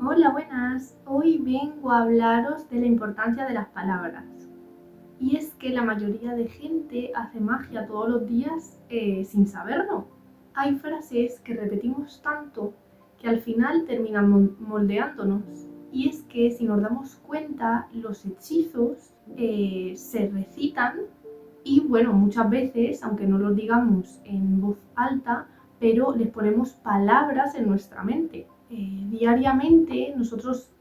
Hola, buenas. Hoy vengo a hablaros de la importancia de las palabras. Y es que la mayoría de gente hace magia todos los días sin saberlo. Hay frases que repetimos tanto que al final terminan moldeándonos. Y es que si nos damos cuenta, los hechizos se recitan y bueno, muchas veces, aunque no los digamos en voz alta, pero les ponemos palabras en nuestra mente. Diariamente nosotros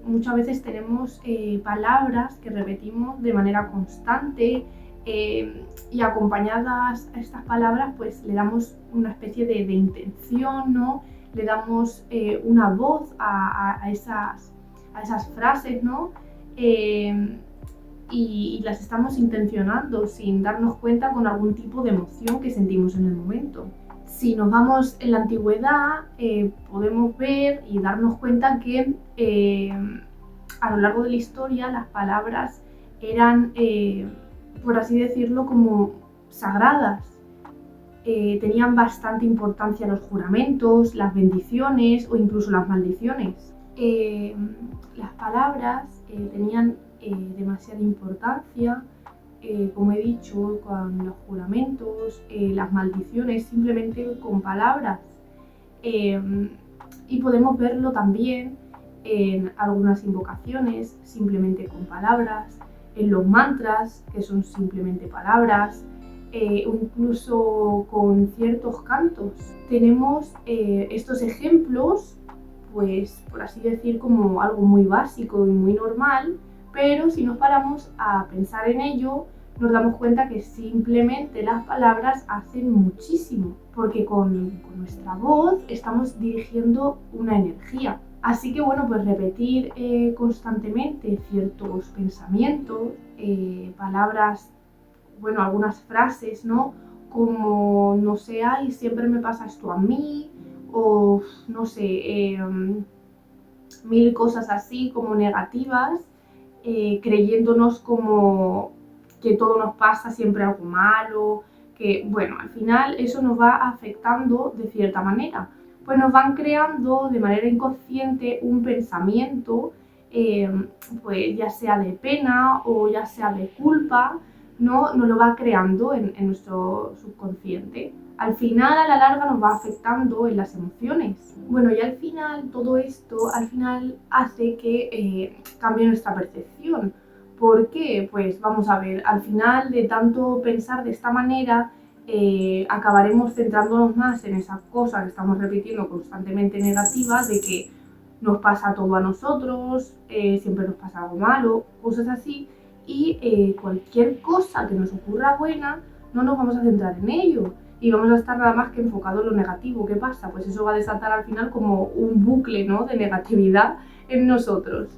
muchas veces tenemos palabras que repetimos de manera constante y acompañadas a estas palabras pues le damos una especie de intención, ¿no? Le damos una voz a esas frases, ¿no? Eh, y las estamos intencionando sin darnos cuenta con algún tipo de emoción que sentimos en el momento. Si nos vamos en la antigüedad, podemos ver y darnos cuenta que a lo largo de la historia las palabras eran, por así decirlo, como sagradas. Tenían bastante importancia los juramentos, las bendiciones o incluso las maldiciones. Las palabras tenían demasiada importancia, como he dicho, con los juramentos, las maldiciones, simplemente con palabras. Eh, y podemos verlo también en algunas invocaciones, simplemente con palabras, en los mantras, que son simplemente palabras, o incluso con ciertos cantos. Tenemos estos ejemplos, pues por así decir, como algo muy básico y muy normal, pero si nos paramos a pensar en ello, nos damos cuenta que simplemente las palabras hacen muchísimo, porque con nuestra voz estamos dirigiendo una energía. Así que bueno, pues repetir constantemente ciertos pensamientos, palabras, bueno, algunas frases, ¿no? Como, no sé, ay, siempre me pasa esto a mí, o no sé, mil cosas así como negativas, creyéndonos como que todo nos pasa siempre algo malo, que bueno, al final eso nos va afectando de cierta manera, pues nos van creando de manera inconsciente un pensamiento, eh, pues ya sea de pena o ya sea de culpa, ¿no? Nos lo va creando en nuestro subconsciente. Al final, a la larga, nos va afectando en las emociones. Bueno, y al final, todo esto, al final hace que cambie nuestra percepción. ¿Por qué? Pues vamos a ver, al final de tanto pensar de esta manera, acabaremos centrándonos más en esa cosa que estamos repitiendo constantemente negativa, de que nos pasa todo a nosotros, siempre nos pasa algo malo, cosas así, y cualquier cosa que nos ocurra buena, no nos vamos a centrar en ello y vamos a estar nada más que enfocado en lo negativo. ¿Qué pasa? Pues eso va a desatar al final como un bucle, ¿no?, de negatividad en nosotros.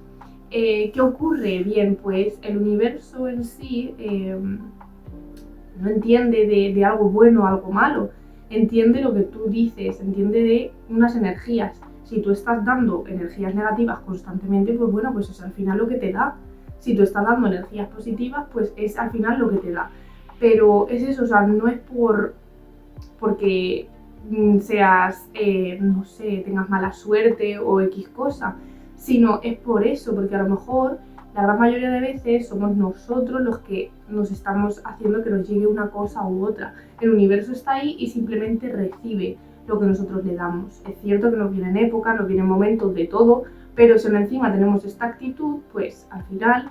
¿Qué ocurre? Bien, pues el universo en sí no entiende de algo bueno o algo malo, entiende lo que tú dices, entiende de unas energías. Si tú estás dando energías negativas constantemente, pues bueno, pues es al final lo que te da. Si tú estás dando energías positivas, pues es al final lo que te da. Pero es eso, o sea, no es porque seas, no sé, tengas mala suerte o X cosa, sino es por eso, porque a lo mejor la gran mayoría de veces somos nosotros los que nos estamos haciendo que nos llegue una cosa u otra. El universo está ahí y simplemente recibe lo que nosotros le damos. Es cierto que nos vienen épocas, nos vienen momentos de todo, pero si encima tenemos esta actitud, pues al final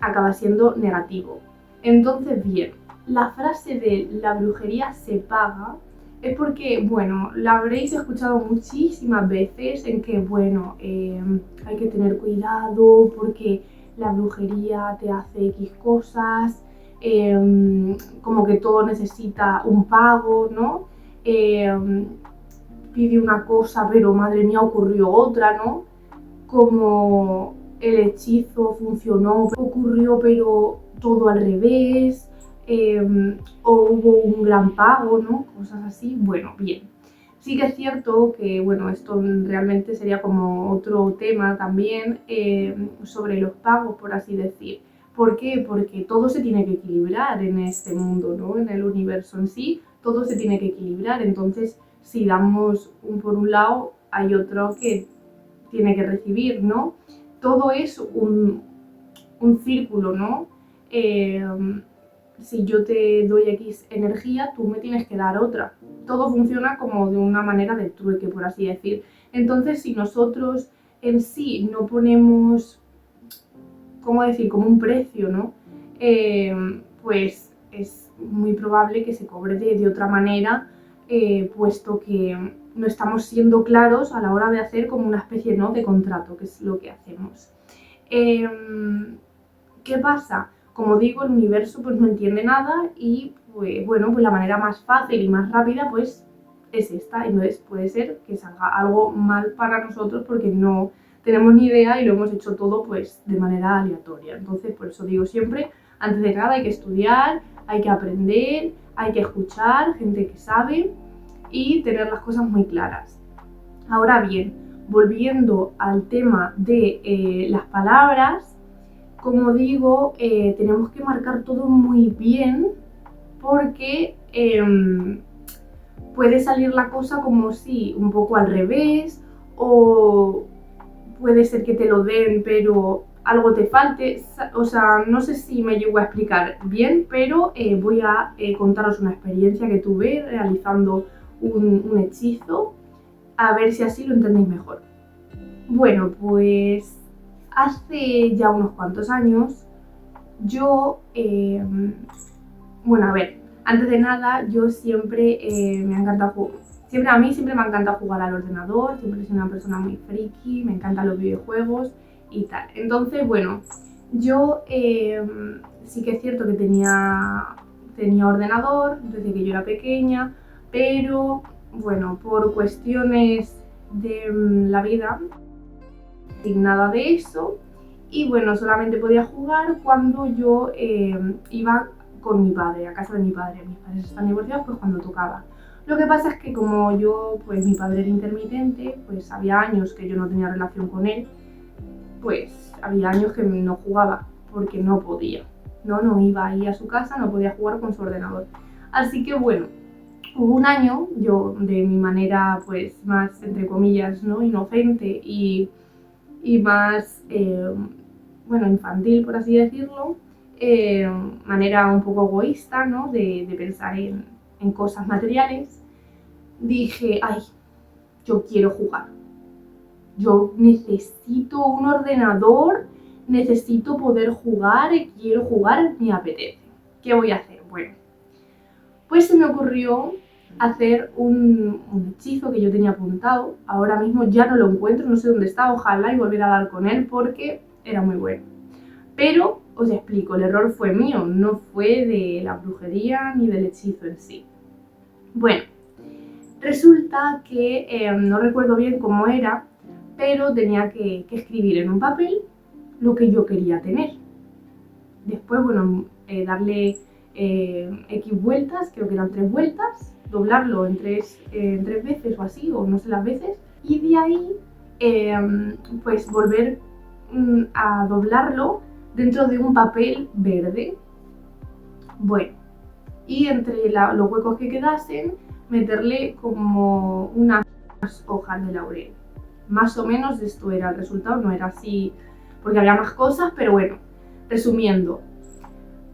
acaba siendo negativo. Entonces, bien, la frase de la brujería se paga es porque, bueno, la habréis escuchado muchísimas veces en que, bueno, hay que tener cuidado porque la brujería te hace X cosas, como que todo necesita un pago, ¿no? Pide una cosa, pero madre mía, ocurrió otra, ¿no? Como el hechizo funcionó, ocurrió pero todo al revés, o hubo un gran pago, ¿no? Cosas así. Bueno, bien. Sí que es cierto que, bueno, esto realmente sería como otro tema también sobre los pagos, por así decir. ¿Por qué? Porque todo se tiene que equilibrar en este mundo, ¿no? En el universo en sí, todo se tiene que equilibrar. Entonces, si damos un por un lado, hay otro que tiene que recibir, ¿no? Todo es un círculo, ¿no? Si yo te doy X energía, tú me tienes que dar otra. Todo funciona como de una manera de trueque, por así decir. Entonces, si nosotros en sí no ponemos, ¿cómo decir?, como un precio, ¿no? Pues es muy probable que se cobre de otra manera, puesto que no estamos siendo claros a la hora de hacer como una especie, ¿no?, de contrato, que es lo que hacemos. ¿Qué pasa? Como digo, el universo pues no entiende nada y pues, bueno, pues la manera más fácil y más rápida pues es esta. Entonces puede ser que salga algo mal para nosotros porque no tenemos ni idea y lo hemos hecho todo pues de manera aleatoria. Entonces por eso digo siempre, antes de nada hay que estudiar, hay que aprender, hay que escuchar gente que sabe y tener las cosas muy claras. Ahora bien, volviendo al tema de las palabras, como digo, tenemos que marcar todo muy bien porque puede salir la cosa como si un poco al revés, o puede ser que te lo den pero algo te falte. O sea, no sé si me llego a explicar bien, pero voy a contaros una experiencia que tuve realizando un hechizo, a ver si así lo entendéis mejor. Bueno, pues hace ya unos cuantos años yo, bueno, a ver, antes de nada, yo siempre me ha encantado jugar. A mí siempre me ha encantado jugar al ordenador, siempre he sido una persona muy friki, me encantan los videojuegos y tal. Entonces, bueno, yo sí que es cierto que tenía ordenador desde que yo era pequeña, pero bueno, por cuestiones de la vida, sin nada de eso. Y bueno, solamente podía jugar cuando yo iba con mi padre, a casa de mi padre. Mis padres están divorciados, pues cuando tocaba. Lo que pasa es que como yo, pues mi padre era intermitente, pues había años que yo no tenía relación con él, pues había años que no jugaba porque no podía. No iba ahí a su casa, no podía jugar con su ordenador. Así que bueno, hubo un año, yo de mi manera pues más, entre comillas, ¿no?, inocente y más, bueno, infantil, por así decirlo, manera un poco egoísta, ¿no?, de pensar en cosas materiales, dije, ay, yo quiero jugar, yo necesito un ordenador, necesito poder jugar, quiero jugar, me apetece. ¿Qué voy a hacer? Bueno, pues se me ocurrió hacer un hechizo que yo tenía apuntado. Ahora mismo ya no lo encuentro, no sé dónde está, ojalá y volver a dar con él porque era muy bueno. Pero os explico, el error fue mío, no fue de la brujería ni del hechizo en sí. Bueno, resulta que no recuerdo bien cómo era, pero tenía que escribir en un papel lo que yo quería tener. Después, bueno, darle X vueltas, creo que eran 3 vueltas, doblarlo en tres veces o así, o no sé las veces, y de ahí pues volver a doblarlo dentro de un papel verde. Bueno, y entre los huecos que quedasen, meterle como unas hojas de laurel. Más o menos esto era el resultado, no era así porque había más cosas, pero bueno, resumiendo.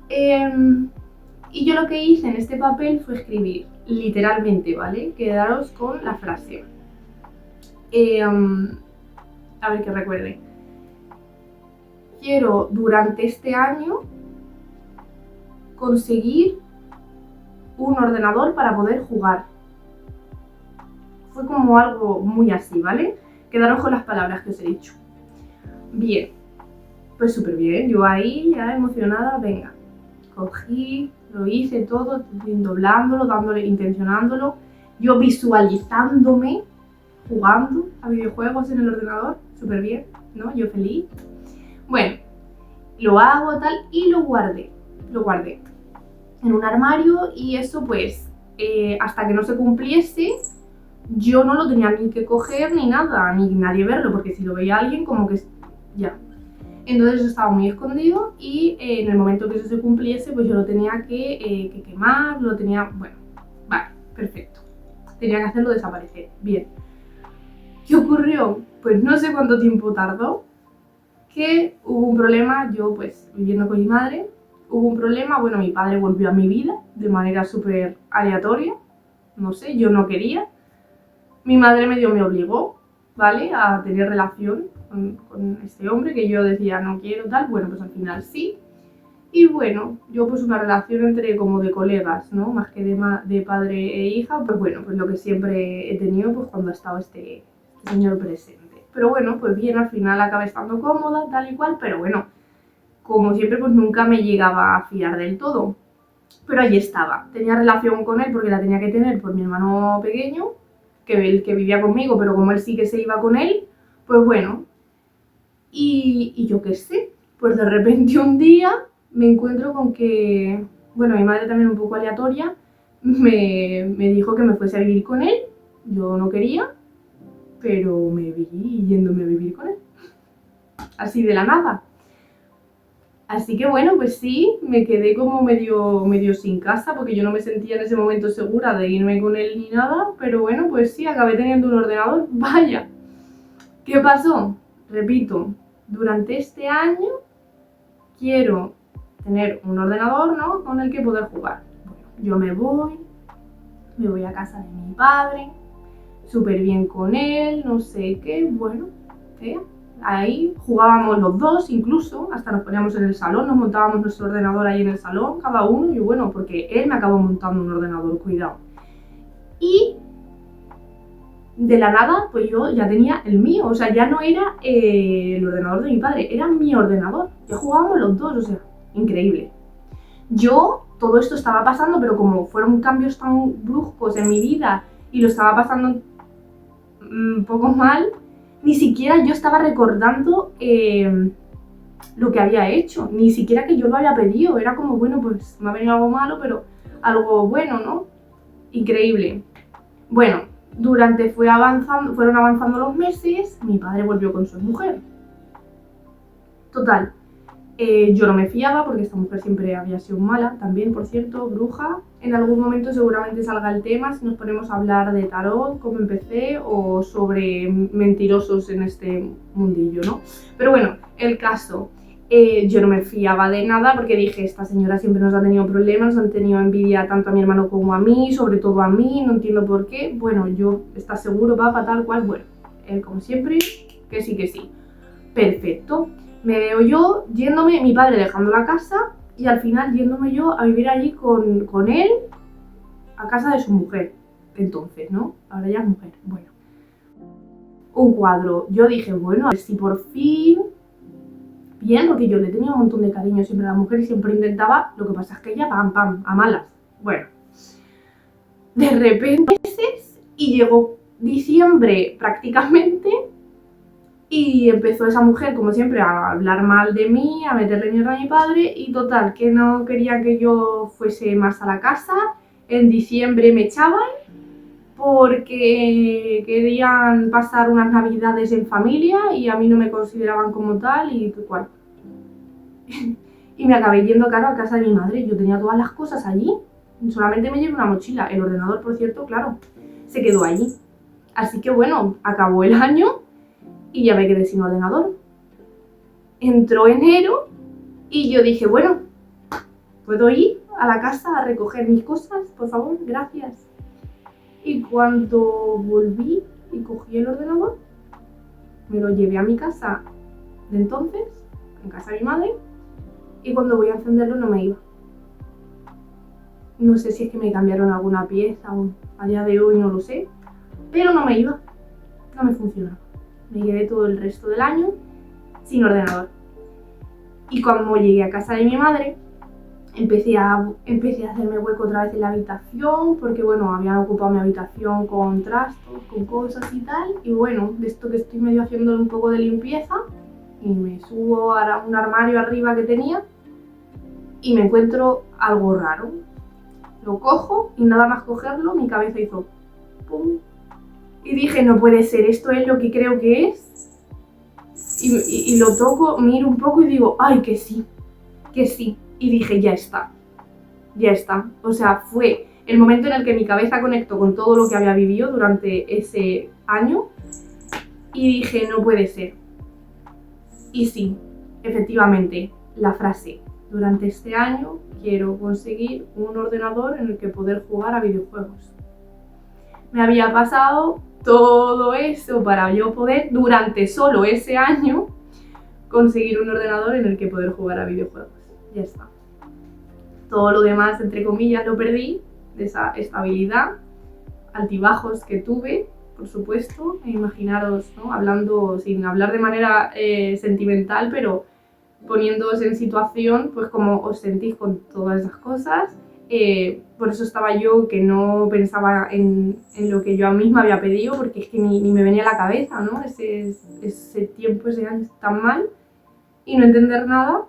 Y yo lo que hice en este papel fue escribir, literalmente, ¿vale? Quedaros con la frase. A ver que recuerde. Quiero durante este año conseguir un ordenador para poder jugar. Fue como algo muy así, ¿vale? Quedaros con las palabras que os he dicho. Bien, pues súper bien, yo ahí ya emocionada, venga. Cogí, lo hice todo, doblándolo, dándole, intencionándolo, yo visualizándome jugando a videojuegos en el ordenador, súper bien, ¿no? Yo feliz. Bueno, lo hago tal y lo guardé en un armario y eso pues hasta que no se cumpliese yo no lo tenía ni que coger ni nada, ni nadie verlo, porque si lo veía alguien como que ya. Entonces eso estaba muy escondido y en el momento que eso se cumpliese pues yo lo tenía que quemar, lo tenía, bueno, vale, perfecto. Tenía que hacerlo desaparecer, bien. ¿Qué ocurrió? Pues no sé cuánto tiempo tardó, que hubo un problema, yo pues viviendo con mi madre, hubo un problema, bueno, mi padre volvió a mi vida de manera súper aleatoria, no sé, yo no quería. Mi madre medio me obligó, ¿vale? A tener relación con este hombre que yo decía no quiero tal, bueno, pues al final sí. Y bueno, yo pues una relación entre como de colegas, ¿no? Más que de padre e hija, pues bueno, pues lo que siempre he tenido pues cuando ha estado este señor presente. Pero bueno, pues bien, al final acabé estando cómoda, tal y cual, pero bueno, como siempre pues nunca me llegaba a fiar del todo. Pero allí estaba, tenía relación con él porque la tenía que tener por mi hermano pequeño, que vivía conmigo, pero como él sí que se iba con él, pues bueno. Y yo qué sé, pues de repente un día me encuentro con que, bueno, mi madre también un poco aleatoria, me dijo que me fuese a vivir con él. Yo no quería, pero me vi yéndome a vivir con él, así de la nada. Así que bueno, pues sí, me quedé como medio sin casa porque yo no me sentía en ese momento segura de irme con él ni nada, pero bueno, pues sí, acabé teniendo un ordenador, vaya. ¿Qué pasó? Repito, durante este año quiero tener un ordenador, ¿no?, con el que poder jugar. Bueno, yo me voy a casa de mi padre, súper bien con él, no sé qué, bueno, ahí jugábamos los dos incluso, hasta nos poníamos en el salón, nos montábamos nuestro ordenador ahí en el salón, cada uno, y bueno, porque él me acabó montando un ordenador, cuidado. Y de la nada, pues yo ya tenía el mío, o sea, ya no era el ordenador de mi padre, era mi ordenador, ya jugábamos los dos, o sea, increíble. Yo, todo esto estaba pasando, pero como fueron cambios tan bruscos en mi vida y lo estaba pasando un poco mal, ni siquiera yo estaba recordando lo que había hecho, ni siquiera que yo lo había pedido, era como, bueno, pues me ha venido algo malo, pero algo bueno, ¿no? Increíble. Bueno, fueron avanzando los meses, mi padre volvió con su mujer. Total, yo no me fiaba porque esta mujer siempre había sido mala, también, por cierto, bruja. En algún momento seguramente salga el tema si nos ponemos a hablar de tarot, cómo empecé, o sobre mentirosos en este mundillo, ¿no? Pero bueno, el caso, yo no me fiaba de nada porque dije, esta señora siempre nos ha tenido problemas, nos han tenido envidia tanto a mi hermano como a mí, sobre todo a mí, no entiendo por qué. Bueno, yo, ¿estás seguro, papá, tal cual? Bueno, él como siempre, que sí, que sí. Perfecto. Me veo yo yéndome, mi padre dejando la casa y al final yéndome yo a vivir allí con él a casa de su mujer. Entonces, ¿no? Ahora ya es mujer. Bueno. Un cuadro. Yo dije, bueno, a ver si por fin... Bien, porque yo le tenía un montón de cariño siempre a la mujer y siempre intentaba, lo que pasa es que ella, pam, pam, a malas. Bueno. De repente, y llegó diciembre prácticamente... Y empezó esa mujer, como siempre, a hablar mal de mí, a meterle mierda a mi padre y total, que no quería que yo fuese más a la casa. En diciembre me echaban porque querían pasar unas navidades en familia y a mí no me consideraban como tal y tal cual. Y me acabé yendo, claro, a casa de mi madre. Yo tenía todas las cosas allí, solamente me llevé una mochila. El ordenador, por cierto, claro, se quedó allí. Así que bueno, acabó el año y ya me quedé sin ordenador. Entró enero y yo dije, bueno, ¿puedo ir a la casa a recoger mis cosas? Por favor, gracias. Y cuando volví y cogí el ordenador, me lo llevé a mi casa de entonces, en casa de mi madre, y cuando voy a encenderlo no me iba. No sé si es que me cambiaron alguna pieza o a día de hoy no lo sé, pero no me iba, no me funcionaba. Me quedé todo el resto del año sin ordenador. Y cuando llegué a casa de mi madre, empecé a hacerme hueco otra vez en la habitación, porque bueno, habían ocupado mi habitación con trastos, con cosas y tal. Y bueno, de esto que estoy medio haciendo un poco de limpieza, y me subo a un armario arriba que tenía, y me encuentro algo raro. Lo cojo, y nada más cogerlo, mi cabeza hizo pum. Y dije, no puede ser, esto es lo que creo que es. Y lo toco, miro un poco y digo, ay, que sí, que sí. Y dije, ya está, ya está. O sea, fue el momento en el que mi cabeza conectó con todo lo que había vivido durante ese año. Y dije, no puede ser. Y sí, efectivamente, la frase, durante este año quiero conseguir un ordenador en el que poder jugar a videojuegos. Me había pasado todo eso para yo poder, durante solo ese año, conseguir un ordenador en el que poder jugar a videojuegos. Ya está. Todo lo demás, entre comillas, lo perdí, de esa estabilidad, altibajos que tuve, por supuesto. Imaginaros, ¿no? Hablando, sin hablar de manera sentimental, pero poniéndoos en situación, pues como os sentís con todas esas cosas. Por eso estaba yo que no pensaba en lo que yo a misma había pedido, porque es que ni me venía a la cabeza, ¿no? Ese tiempo, ese año tan mal, y no entender nada.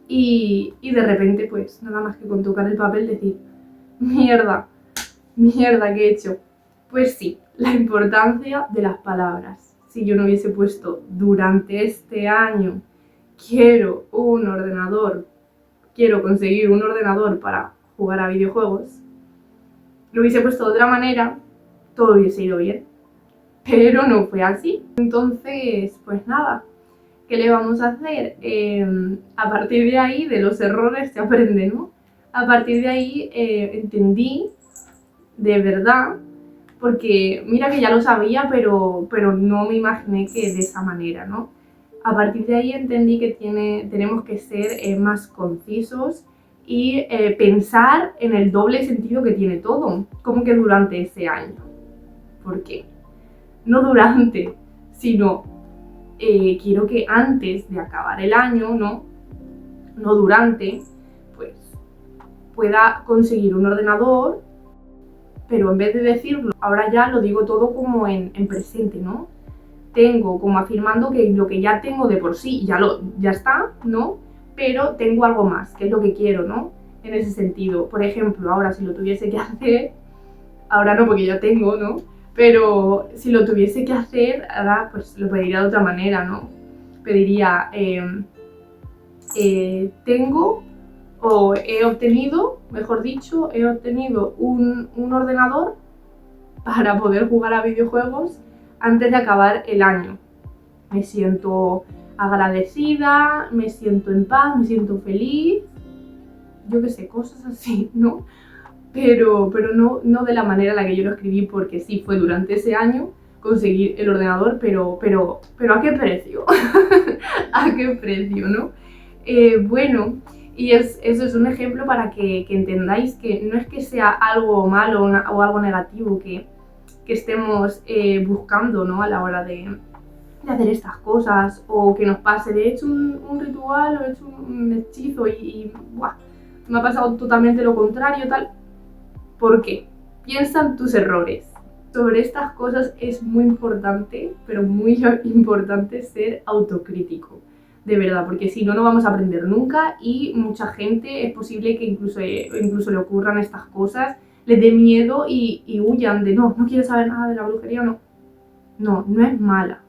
Y de repente, pues nada más que con tocar el papel decir, mierda, ¿qué he hecho? Pues sí, la importancia de las palabras. Si yo no hubiese puesto durante este año quiero un ordenador, quiero conseguir un ordenador para jugar a videojuegos, lo hubiese puesto de otra manera, todo hubiese ido bien. Pero no fue así. Entonces, pues nada, ¿qué le vamos a hacer? A partir de ahí, de los errores se aprende, ¿no? A partir de ahí entendí, de verdad, porque mira que ya lo sabía, pero no me imaginé que de esa manera, ¿no? A partir de ahí entendí que tenemos que ser más concisos y pensar en el doble sentido que tiene todo, como que durante ese año. ¿Por qué? No durante, sino quiero que antes de acabar el año, no durante, pues pueda conseguir un ordenador, pero en vez de decirlo, ahora ya lo digo todo como en presente, ¿no? Tengo como afirmando que lo que ya tengo de por sí ya está, ¿no? Pero tengo algo más, que es lo que quiero, ¿no? En ese sentido. Por ejemplo, ahora si lo tuviese que hacer, ahora no porque ya tengo, ¿no? Pero si lo tuviese que hacer, ahora pues lo pediría de otra manera, ¿no? Pediría, tengo o he obtenido, mejor dicho, he obtenido un ordenador para poder jugar a videojuegos antes de acabar el año. Me siento agradecida, me siento en paz, me siento feliz, yo qué sé, cosas así, ¿no? Pero no de la manera en la que yo lo escribí, porque sí fue durante ese año conseguir el ordenador, pero ¿a qué precio? ¿A qué precio, no? Bueno, y eso es un ejemplo para que entendáis que no es que sea algo malo o algo negativo que estemos buscando, ¿no? A la hora de hacer estas cosas, o que nos pase, de hecho un ritual o he hecho un hechizo y ¡buah! Me ha pasado totalmente lo contrario, tal. ¿Por qué? Piensa en tus errores. Sobre estas cosas es muy importante, pero muy importante ser autocrítico, de verdad, porque si no, no vamos a aprender nunca y mucha gente es posible que incluso le ocurran estas cosas, les dé miedo y huyan de no quiero saber nada de la brujería, no. No es mala.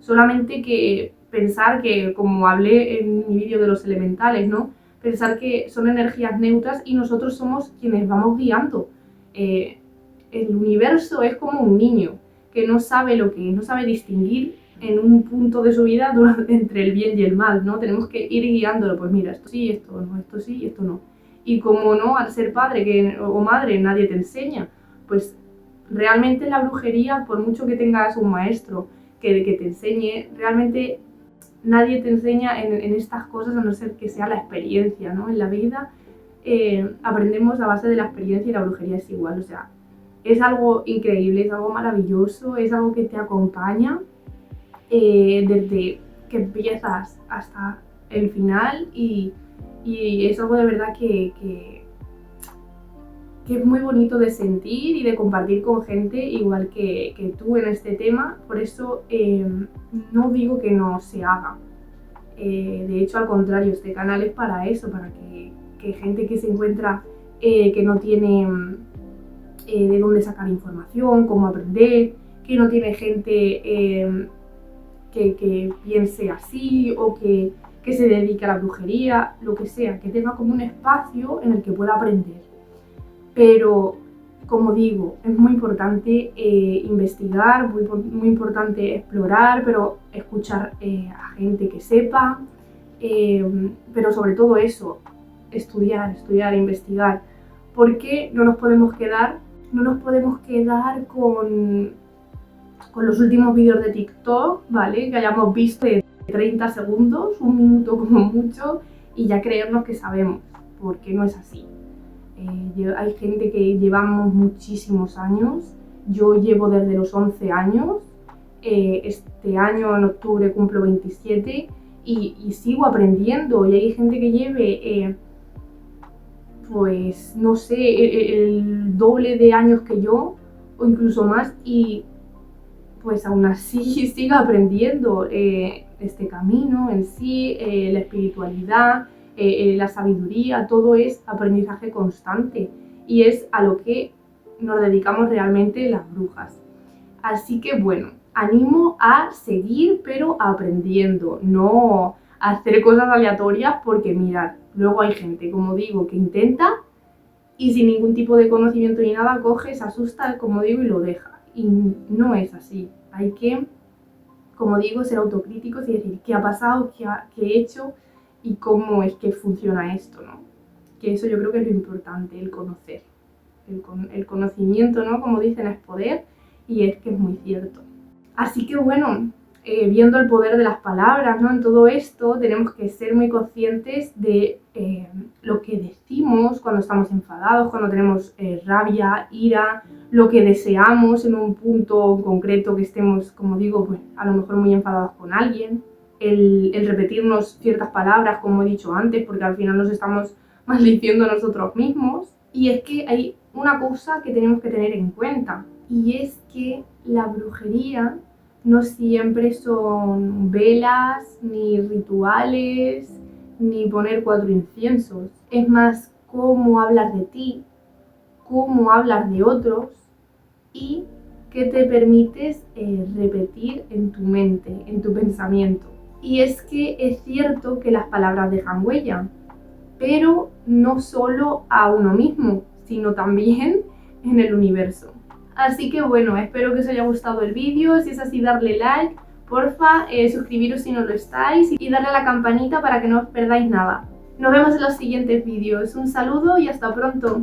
Solamente que pensar que, como hablé en mi vídeo de los elementales, ¿no? Pensar que son energías neutras y nosotros somos quienes vamos guiando. El universo es como un niño que no sabe no sabe distinguir en un punto de su vida entre el bien y el mal, ¿no? Tenemos que ir guiándolo, pues mira, esto sí, esto no, esto sí, esto no. Y como no, al ser padre o madre nadie te enseña, pues realmente la brujería, por mucho que tengas un maestro que te enseñe, realmente nadie te enseña en estas cosas a no ser que sea la experiencia, ¿no? En la vida aprendemos a base de la experiencia y la brujería es igual, o sea, es algo increíble, es algo maravilloso, es algo que te acompaña desde que empiezas hasta el final y es algo de verdad que es muy bonito de sentir y de compartir con gente igual que tú en este tema. Por eso no digo que no se haga. De hecho, al contrario, este canal es para eso, para que gente que se encuentra que no tiene de dónde sacar información, cómo aprender, que no tiene gente que piense así o que se dedique a la brujería, lo que sea, que tenga como un espacio en el que pueda aprender. Pero como digo, es muy importante investigar, muy importante explorar, pero escuchar a gente que sepa, pero sobre todo eso, estudiar, investigar, porque no nos podemos quedar con los últimos vídeos de TikTok, ¿vale? Que hayamos visto de 30 segundos, un minuto como mucho, y ya creernos que sabemos, porque no es así. Hay gente que llevamos muchísimos años, yo llevo desde los 11 años, este año en octubre cumplo 27 y sigo aprendiendo, y hay gente que lleve, pues no sé, el doble de años que yo, o incluso más, y pues aún así sigo aprendiendo este camino en sí, la espiritualidad, la sabiduría, todo es aprendizaje constante y es a lo que nos dedicamos realmente las brujas. Así que bueno, animo a seguir pero aprendiendo, no a hacer cosas aleatorias porque mirad, luego hay gente, como digo, que intenta y sin ningún tipo de conocimiento ni nada coge, se asusta, como digo, y lo deja. Y no es así. Hay que, como digo, ser autocríticos y decir qué ha pasado, qué he hecho y cómo es que funciona esto, ¿no? Que eso yo creo que es lo importante, el conocer. El conocimiento, ¿no? Como dicen, es poder y es que es muy cierto. Así que bueno, viendo el poder de las palabras, ¿no? En todo esto tenemos que ser muy conscientes de lo que decimos cuando estamos enfadados, cuando tenemos rabia, ira, lo que deseamos en un punto concreto que estemos, como digo, pues a lo mejor muy enfadados con alguien, el repetirnos ciertas palabras, como he dicho antes, porque al final nos estamos maldiciendo a nosotros mismos. Y es que hay una cosa que tenemos que tener en cuenta, y es que la brujería no siempre son velas, ni rituales, ni poner 4 inciensos. Es más cómo hablas de ti, cómo hablas de otros y qué te permites repetir en tu mente, en tu pensamiento. Y es que es cierto que las palabras dejan huella, pero no solo a uno mismo, sino también en el universo. Así que bueno, espero que os haya gustado el vídeo. Si es así, darle like, porfa, suscribiros si no lo estáis y darle a la campanita para que no os perdáis nada. Nos vemos en los siguientes vídeos. Un saludo y hasta pronto.